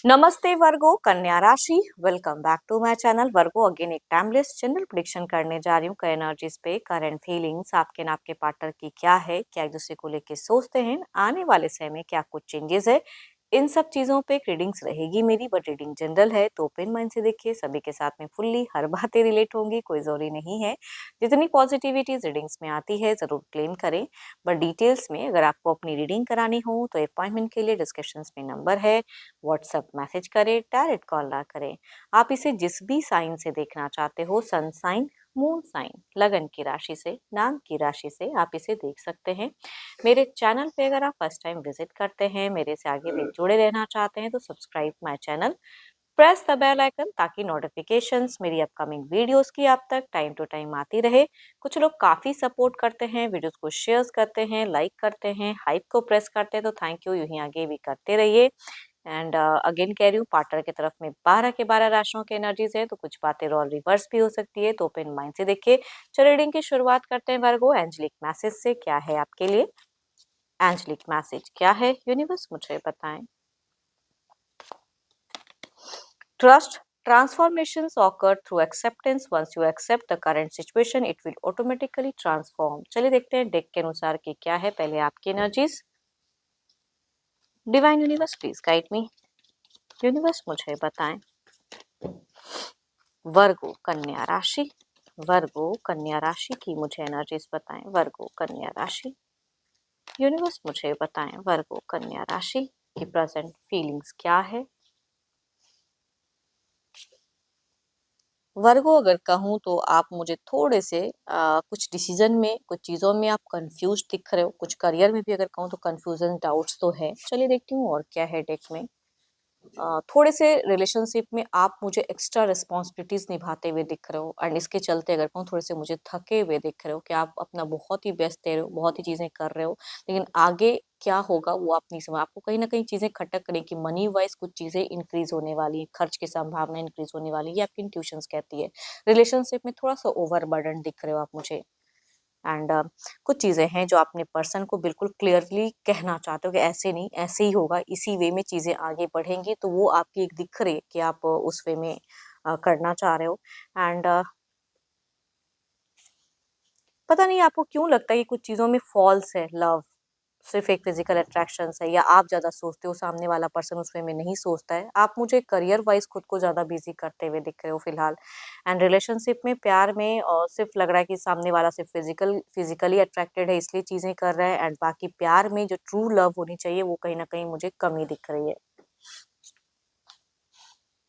नमस्ते वर्गो, कन्या राशि। Welcome back to my channel Virgo. Again एक टाइमलेस जनरल प्रेडिक्शन करने जा रही हूँ कई एनर्जीज पे। करंट फीलिंग्स आपके ना आपके पार्टनर की क्या है, क्या एक दूसरे को लेके सोचते हैं, आने वाले समय में क्या कुछ चेंजेस है, इन सब चीजों पे रीडिंग्स रहेगी मेरी। बट रीडिंग जनरल है तो ओपन माइंड से देखिए, सभी के साथ में फुल्ली हर बातें रिलेट होंगी, कोई जरूरी नहीं है। जितनी पॉजिटिविटी रीडिंग्स में आती है जरूर क्लेम करें। बट डिटेल्स में अगर आपको अपनी रीडिंग करानी हो तो अपॉइंटमेंट के लिए डिस्क्रिप्शन में नंबर है, व्हाट्सएप मैसेज करें, डायरेक्ट कॉल ना करें। आप इसे जिस भी साइन से देखना चाहते हो, सन साइन, मून साइन, लगन की राशि से, नाम की राशि से आप इसे देख सकते हैं। मेरे चैनल पे अगर आप फर्स्ट टाइम विजिट करते हैं, मेरे से आगे भी जुड़े रहना चाहते हैं तो subscribe my channel, press the bell icon ताकि नोटिफिकेशंस मेरी अपकमिंग वीडियोस की आप तक टाइम टू टाइम आती रहे। कुछ लोग काफी सपोर्ट करते हैं, वीडियोस को शेयर करते हैं, लाइक करते हैं, हाइप को प्रेस करते हैं, तो थैंक यू, यूं ही आगे भी करते रहिए। एंड अगेन कह रही हूँ, पार्टनर की तरफ में 12 के 12 राशियों के एनर्जीज है, तो कुछ बातें रोल रिवर्स भी हो सकती है, तो ओपन माइंड से देखिए। चलो रीडिंग की शुरुआत करते हैं वर्गो। एंजलिक मैसेज से क्या है आपके लिए, एंजलिक मैसेज क्या है, यूनिवर्स मुझे बताएं। Trust transformations occur through acceptance. Once you accept the current situation, it will automatically transform. चलिए देखते हैं डेक के अनुसार कि क्या है पहले आपकी energies. Divine universe please guide me. Universe मुझे बताएं। वर्गो कन्या राशि, वर्गो कन्या राशि की मुझे एनर्जीज बताएं। वर्गो कन्या राशि, यूनिवर्स मुझे बताएं। वर्गो कन्या राशि की प्रेजेंट फीलिंग्स क्या है। वर्गो अगर कहूँ तो आप मुझे थोड़े से कुछ डिसीजन में, कुछ चीज़ों में आप कंफ्यूज दिख रहे हो। कुछ करियर में भी अगर कहूँ तो कंफ्यूजन, डाउट्स तो है। चलिए देखती हूँ और क्या है डेक में। थोड़े से रिलेशनशिप में आप मुझे एक्स्ट्रा रिस्पॉन्सिबिलिटीज निभाते हुए दिख रहे हो, एंड इसके चलते अगर कहूँ थोड़े से मुझे थके हुए दिख रहे हो कि आप अपना बहुत ही बेस्ट दे रहे हो, बहुत ही चीजें कर रहे हो, लेकिन आगे क्या होगा वो आप नहीं समझ। आपको कहीं ना कहीं चीजें खटक रही कि मनी वाइज कुछ चीजें इंक्रीज होने वाली है, खर्च की संभावना इंक्रीज होने वाली है, ये आपकी इंट्यूशंस कहती है। रिलेशनशिप में थोड़ा सा ओवर बर्डन दिख रहे हो आप मुझे। एंड कुछ चीज़ें हैं जो अपने पर्सन को बिल्कुल क्लियरली कहना चाहते हो कि ऐसे नहीं, ऐसे ही होगा, इसी वे में चीज़ें आगे बढ़ेंगी, तो वो आपकी एक दिख रही है कि आप उस वे में करना चाह रहे हो। एंड पता नहीं आपको क्यों लगता है कि कुछ चीज़ों में फॉल्स है लव, सिर्फ एक फिजिकल अट्रैक्शन है, या आप ज्यादा सोचते हो, सामने वाला पर्सन उस वे में नहीं सोचता है। आप मुझे करियर वाइज खुद को ज्यादा बिजी करते हुए दिख रहे हो फिलहाल। एंड रिलेशनशिप में, प्यार में सिर्फ लग रहा है कि सामने वाला सिर्फ फिजिकली अट्रैक्टेड है इसलिए चीजें कर रहा है, एंड बाकी प्यार में जो ट्रू लव होनी चाहिए वो कहीं ना कहीं मुझे कमी दिख रही है।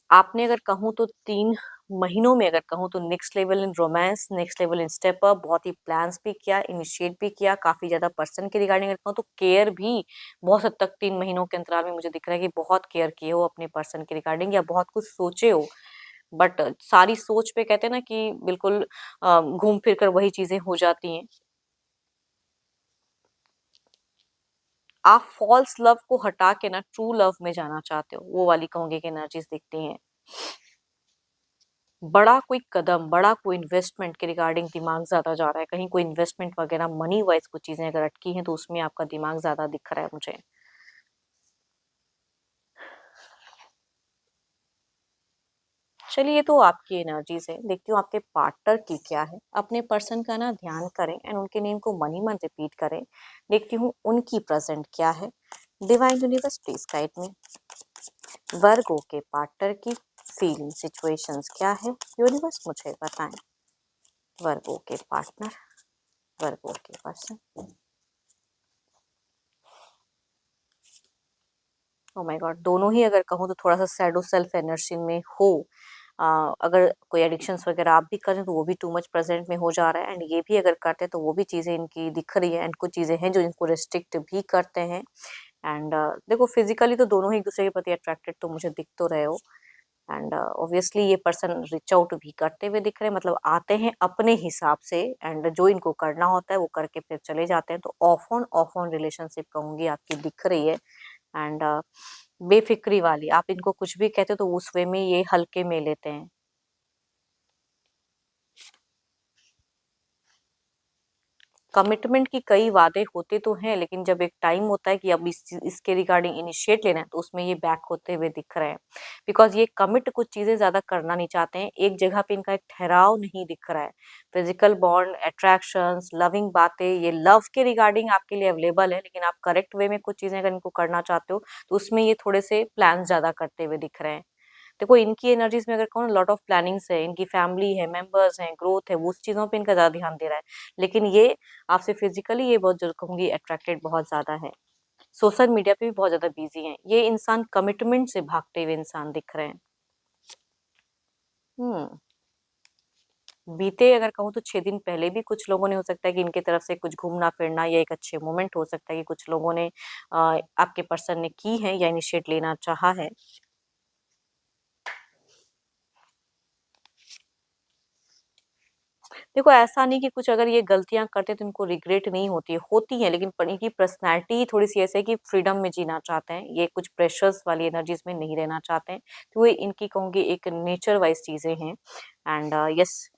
आपने अगर कहूँ तो 3 महीनों में अगर कहूँ तो next level in romance, next level in step up, बहुत ही प्लान्स भी किया, इनिशिएट भी किया, काफी ज्यादा पर्सन के रिगार्डिंग अगर कहूँ तो केयर भी बहुत हद तक 3 महीनों के अंतराल में मुझे दिख रहा है कि बहुत केयर किए हो अपने पर्सन के रिगार्डिंग, या बहुत कुछ सोचे हो। बट सारी सोच पे कहते हैं ना कि बिल्कुल घूम फिर कर वही चीजें हो जाती हैं। आप फॉल्स लव को हटा के ना ट्रू लव में जाना चाहते हो, वो वाली कहूंगी कि एनर्जीज दिखती हैं। बड़ा कोई कदम, बड़ा कोई इन्वेस्टमेंट के रिगार्डिंग दिमाग ज्यादा जा रहा है। कहीं कोई इन्वेस्टमेंट वगैरह मनी वाइज कुछ चीजें अगर अटकी हैं तो उसमें आपका दिमाग ज्यादा दिख रहा है मुझे। चलिए, ये तो आपकी एनर्जीज है, देखती हूँ आपके पार्टनर की क्या है। अपने पर्सन का ना ध्यान करें एंड उनके नेम को मनी मन रिपीट करें। देखती हूँ उनकी प्रेजेंट क्या है। Divine universe please guide me. Virgo के पार्टनर की फीलिंग सिचुएशंस क्या है, यूनिवर्स मुझे बताएं। वर्गो के पार्टनर, वर्गो के पर्सन। ओ माय गॉड, दोनों ही अगर कहूँ तो थोड़ा सा सैडो सेल्फ एनर्जी में हो। अगर कोई एडिक्शंस वगैरह आप भी करें तो वो भी टू मच प्रेजेंट में हो जा रहा है, एंड ये भी अगर करते हैं तो वो भी चीज़ें इनकी दिख रही है, एंड कुछ चीज़ें हैं जो इनको रिस्ट्रिक्ट भी करते हैं। एंड देखो, फिजिकली तो दोनों ही एक दूसरे के प्रति अट्रैक्टेड तो मुझे दिख तो रहे हो। एंड ऑब्वियसली ये पर्सन रिच आउट भी करते हुए दिख रहे हैं, मतलब आते हैं अपने हिसाब से, एंड जो इनको करना होता है वो करके फिर चले जाते हैं। तो ऑफ ऑन रिलेशनशिप कहूंगी आपकी दिख रही है। एंड बेफिक्री वाली, आप इनको कुछ भी कहते हो तो उस वे में ये हल्के में लेते हैं। कमिटमेंट की कई वादे होते तो हैं, लेकिन जब एक टाइम होता है कि अब इसके रिगार्डिंग इनिशिएट लेना है, तो उसमें ये बैक होते हुए दिख रहे हैं। बिकॉज़ ये कमिट कुछ चीज़ें ज़्यादा करना नहीं चाहते हैं, एक जगह पे इनका एक ठहराव नहीं दिख रहा है। फिज़िकल बॉन्ड, अट्रैक्शंस, लविंग बातें, ये लव के रिगार्डिंग आपके लिए अवेलेबल है, लेकिन आप करेक्ट वे में कुछ चीज़ें अगर इनको करना चाहते हो, तो उसमें ये थोड़े से प्लान्स ज़्यादा करते हुए दिख रहे हैं। देखो इनकी एनर्जीज में अगर कहूँ ना, लॉट ऑफ प्लानिंग्स है, इनकी फैमिली है, मेंबर्स हैं, ग्रोथ है, वो उस चीज़ों पे इनका ज़्यादा ध्यान दे रहा है। लेकिन ये आपसे फिजिकली ये बहुत जो कहूँगी अट्रैक्टेड बहुत ज़्यादा है। सोशल मीडिया पे भी बहुत ज़्यादा बिजी हैं। ये इंसान कमिटमेंट से भागते हुए इंसान दिख रहे हैं। हम्म बीते अगर कहूँ तो 6 दिन पहले भी कुछ लोगों ने हो सकता है कि इनके तरफ से कुछ घूमना फिरना या एक अच्छे मोमेंट हो सकता है कि कुछ लोगों ने आपके पर्सन ने की है या इनिशिएट लेना चाहा है। देखो ऐसा नहीं कि कुछ अगर ये गलतियाँ करते तो इनको रिग्रेट नहीं होती हैं, लेकिन पर इनकी पर्सनैलिटी थोड़ी-सी ऐसे है कि फ्रीडम में जीना चाहते हैं। ये कुछ प्रेशर्स वाली एनर्जीज़ में नहीं रहना चाहते हैं। तो ये इनकी कहूँगी एक नेचर वाइज़ चीज़ें हैं। एंड यस,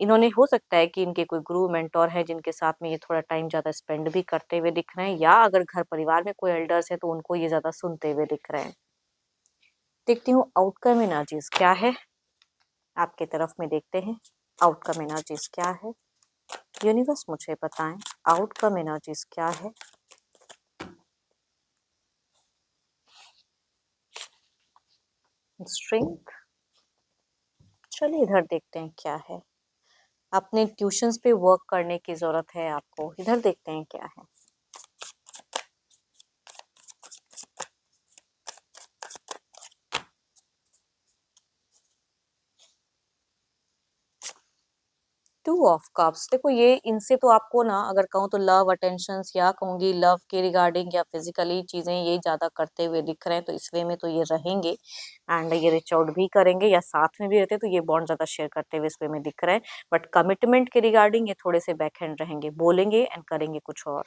इन्होंने हो सकता है कि इनके कोई गुरु मेंटर है जिनके साथ में ये थोड़ा टाइम ज़्यादा स्पेंड भी करते हुए दिख रहे हैं, या अगर घर परिवार में कोई एल्डर्स है तो उनको ये ज़्यादा सुनते हुए दिख रहे हैं। देखती हूँ आउटकम एनर्जीज़ क्या है? आपके तरफ में देखते हैं। आउटकम एनर्जीज़ क्या है? यूनिवर्स मुझे बताएं आउटकम एनर्जीज क्या है। स्ट्रेंथ। चलिए इधर देखते हैं क्या है। अपने ट्यूशंस पे वर्क करने की जरूरत है आपको। इधर देखते हैं क्या है। Two of cups. देखो ये इनसे तो आपको ना अगर कहूँ तो लव अटेंशंस या कहूंगी लव के रिगार्डिंग या फिजिकली चीजें ये ज्यादा करते हुए दिख रहे हैं, तो इस वे में तो ये रहेंगे। एंड ये रिच आउट भी करेंगे या साथ में भी रहते हैं, तो ये बॉन्ड ज्यादा शेयर करते हुए इस वे में दिख रहे हैं। बट कमिटमेंट के रिगार्डिंग ये थोड़े से बैक हैंड रहेंगे, बोलेंगे एंड करेंगे कुछ और।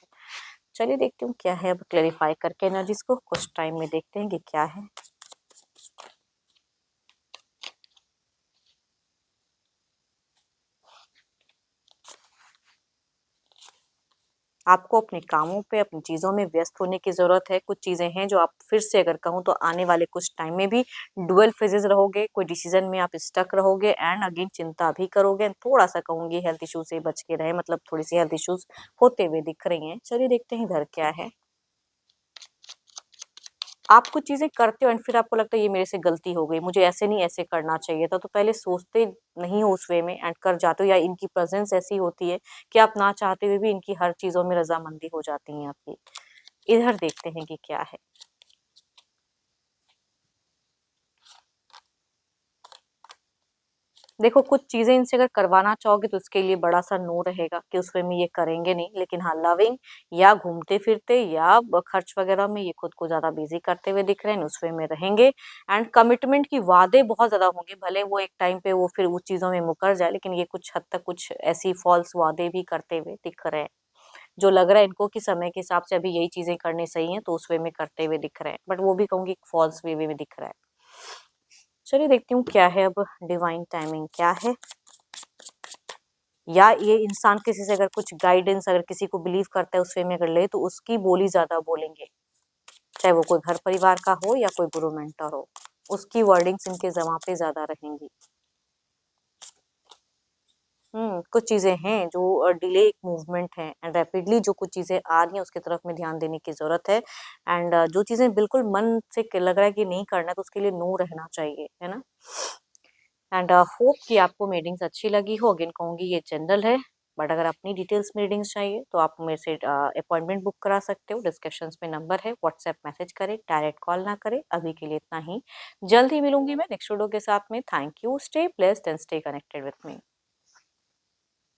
चलिए देखती हूँ क्या है। अब क्लेरिफाई करके एनर्जीज को कुछ टाइम में देखते हैं कि क्या है। आपको अपने कामों पे अपनी चीज़ों में व्यस्त होने की ज़रूरत है। कुछ चीज़ें हैं जो आप फिर से अगर कहूँ तो आने वाले कुछ टाइम में भी डुअल फेजेस रहोगे, कोई डिसीजन में आप स्टक रहोगे एंड अगेन चिंता भी करोगे। थोड़ा सा कहूँगी हेल्थ इशू से बच के रहे, मतलब थोड़ी सी हेल्थ इश्यूज होते हुए दिख रही हैं। चलिए देखते हैं इधर क्या है। आप कुछ चीज़ें करते हो एंड फिर आपको लगता है ये मेरे से गलती हो गई, मुझे ऐसे नहीं ऐसे करना चाहिए था, तो पहले सोचते नहीं हो उस वे में एंड कर जाते हो, या इनकी प्रेजेंस ऐसी होती है कि आप ना चाहते हुए भी इनकी हर चीज़ों में रजामंदी हो जाती है आपकी। इधर देखते हैं कि क्या है। देखो कुछ चीजें इनसे अगर करवाना चाहोगे तो उसके लिए बड़ा सा नो रहेगा कि उस वे में ये करेंगे नहीं, लेकिन हाँ लविंग या घूमते फिरते या खर्च वगैरह में ये खुद को ज्यादा बिजी करते हुए दिख रहे हैं, उस वे में रहेंगे। एंड कमिटमेंट की वादे बहुत ज्यादा होंगे, भले वो एक टाइम पे वो फिर उस चीजों में मुकर जाए, लेकिन ये कुछ हद तक कुछ ऐसी फॉल्स वादे भी करते हुए दिख रहे हैं। जो लग रहा है इनको कि समय के हिसाब से अभी यही चीजें करनी सही हैं, तो उस वे में करते हुए दिख रहे हैं, बट वो भी कहूंगी फॉल्स वे में दिख रहा है। चलिए देखती हूँ क्या है अब। डिवाइन टाइमिंग क्या है, या ये इंसान किसी से अगर कुछ गाइडेंस अगर किसी को बिलीव करता है उस वे में अगर ले, तो उसकी बोली ज्यादा बोलेंगे, चाहे वो कोई घर परिवार का हो या कोई गुरु मेंटर हो, उसकी वर्डिंग्स इनके जमा पे ज्यादा रहेंगी। कुछ चीजें हैं जो डिले एक मूवमेंट है एंड रैपिडली जो कुछ चीजें आ रही हैं उसके तरफ में ध्यान देने की जरूरत है। एंड जो चीजें बिल्कुल मन से लग रहा है कि नहीं करना, तो उसके लिए नो रहना चाहिए, है ना। एंड होप कि आपको रीडिंग्स अच्छी लगी हो। अगेन कहूँगी ये जनरल है, बट अगर अपनी डिटेल्स में रीडिंग्स चाहिए तो आप मेरे से अपॉइंटमेंट बुक करा सकते हो। डिस्क्रिप्शंस में नंबर है, व्हाट्सएप मैसेज करें, डायरेक्ट कॉल ना करें। अभी के लिए इतना ही, जल्द ही मिलूंगी मैं नेक्स्ट वीडियो के साथ में। Thank you, stay blessed and stay connected with me.